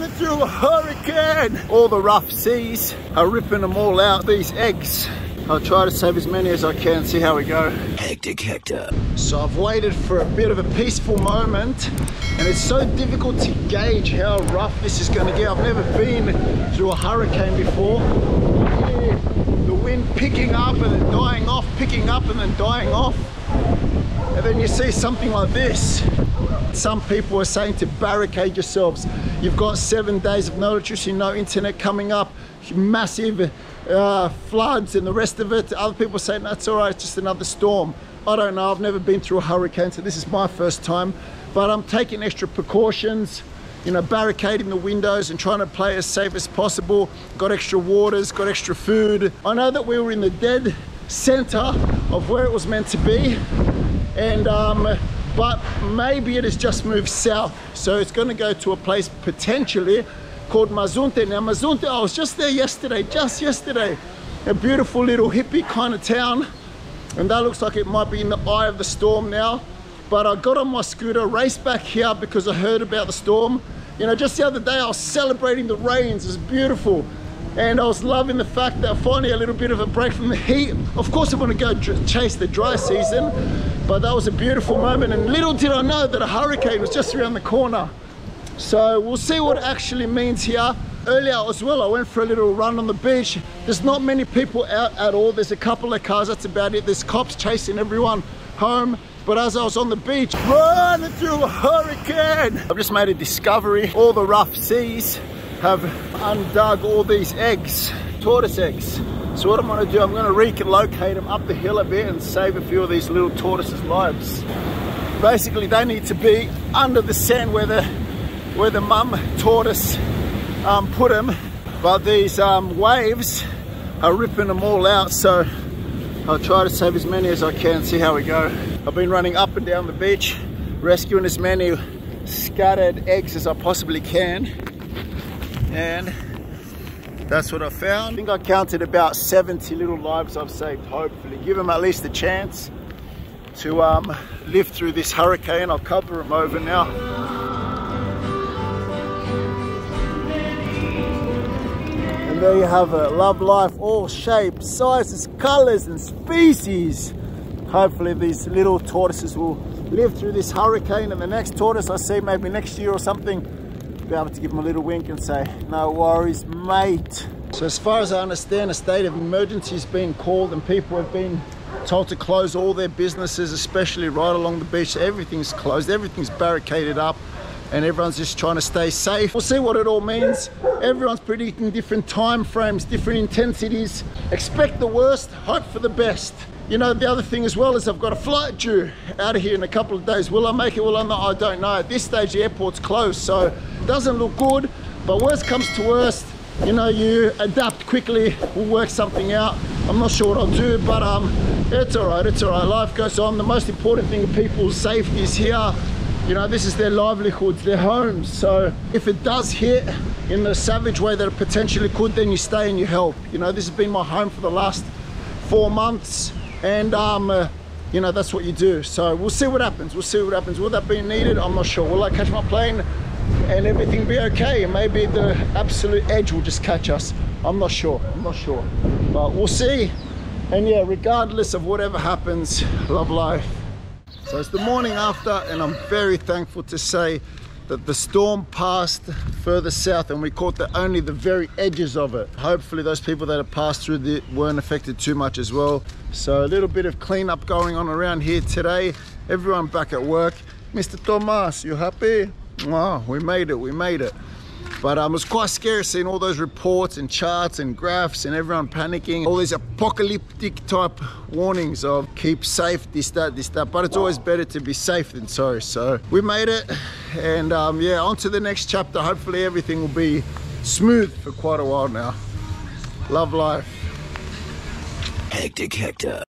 running through a hurricane. All the rough seas are ripping them all out, these eggs. I'll try to save as many as I can, see how we go. Hektik Hektor. So I've waited for a bit of a peaceful moment, and it's so difficult to gauge how rough this is going to get. I've never been through a hurricane before. Yeah, the wind picking up and then dying off, picking up and then dying off. And then you see something like this. Some people are saying to barricade yourselves. You've got 7 days of no electricity, no internet coming up, massive floods and the rest of it. Other people say that's all right, it's just another storm. I don't know, I've never been through a hurricane, so this is my first time, but I'm taking extra precautions, you know, barricading the windows and trying to play as safe as possible. Got extra waters, got extra food. I know that we were in the dead center of where it was meant to be, and but maybe it has just moved south, so it's going to go to a place potentially called Mazunte. Now Mazunte, I was just there yesterday, just yesterday. A beautiful little hippie kind of town, and that looks like it might be in the eye of the storm now. But I got on my scooter, raced back here because I heard about the storm. You know, just the other day I was celebrating the rains, it's beautiful. And I was loving the fact that finally a little bit of a break from the heat. Of course I want to go chase the dry season, but that was a beautiful moment. And little did I know that a hurricane was just around the corner. So we'll see what it actually means here. Earlier as well, I went for a little run on the beach. There's not many people out at all. There's a couple of cars, that's about it. There's cops chasing everyone home. But as I was on the beach, running through a hurricane, I've just made a discovery. All the rough seas have undug all these eggs, tortoise eggs. So what I'm gonna do, I'm gonna relocate them up the hill a bit and save a few of these little tortoises' lives. Basically, they need to be under the sand where the mum tortoise put them, but these waves are ripping them all out, so I'll try to save as many as I can, see how we go. I've been running up and down the beach, rescuing as many scattered eggs as I possibly can, and that's what I found. I think I counted about 70 little lives I've saved, hopefully. Give them at least a chance to live through this hurricane. I'll cover them over now. And there you have it, love life, all shapes, sizes, colors and species. Hopefully these little tortoises will live through this hurricane, and the next tortoise I see maybe next year or something, be able to give them a little wink and say, no worries mate. So as far as I understand, a state of emergency has been called and people have been told to close all their businesses, especially right along the beach. Everything's closed, everything's barricaded up, and everyone's just trying to stay safe. We'll see what it all means. Everyone's predicting different time frames, different intensities. Expect the worst, hope for the best. You know, the other thing as well is I've got a flight due out of here in a couple of days. Will I make it? Will I not? I don't know. At this stage, the airport's closed, so it doesn't look good. But worst comes to worst, you know, you adapt quickly, we'll work something out. I'm not sure what I'll do, but it's all right, it's all right. Life goes on. The most important thing of people's safety is here. You know, this is their livelihoods, their homes. So if it does hit in the savage way that it potentially could, then you stay and you help. You know, this has been my home for the last 4 months. And you know, that's what you do. So we'll see what happens. We'll see what happens. Will that be needed? I'm not sure. Will I catch my plane and everything be okay? Maybe the absolute edge will just catch us. I'm not sure. I'm not sure. But we'll see. And yeah, regardless of whatever happens, love life. So it's the morning after, and I'm very thankful to say that the storm passed further south and we caught only the very edges of it. Hopefully those people that have passed through weren't affected too much as well. So a little bit of cleanup going on around here today. Everyone back at work. Mr. Tomas, you happy? Wow, we made it, we made it. But it was quite scary seeing all those reports and charts and graphs and everyone panicking. All these apocalyptic type warnings of keep safe, this, that. But it's always better to be safe than sorry. So we made it, and yeah, on to the next chapter. Hopefully everything will be smooth for quite a while now. Love life. Hektik Hektor.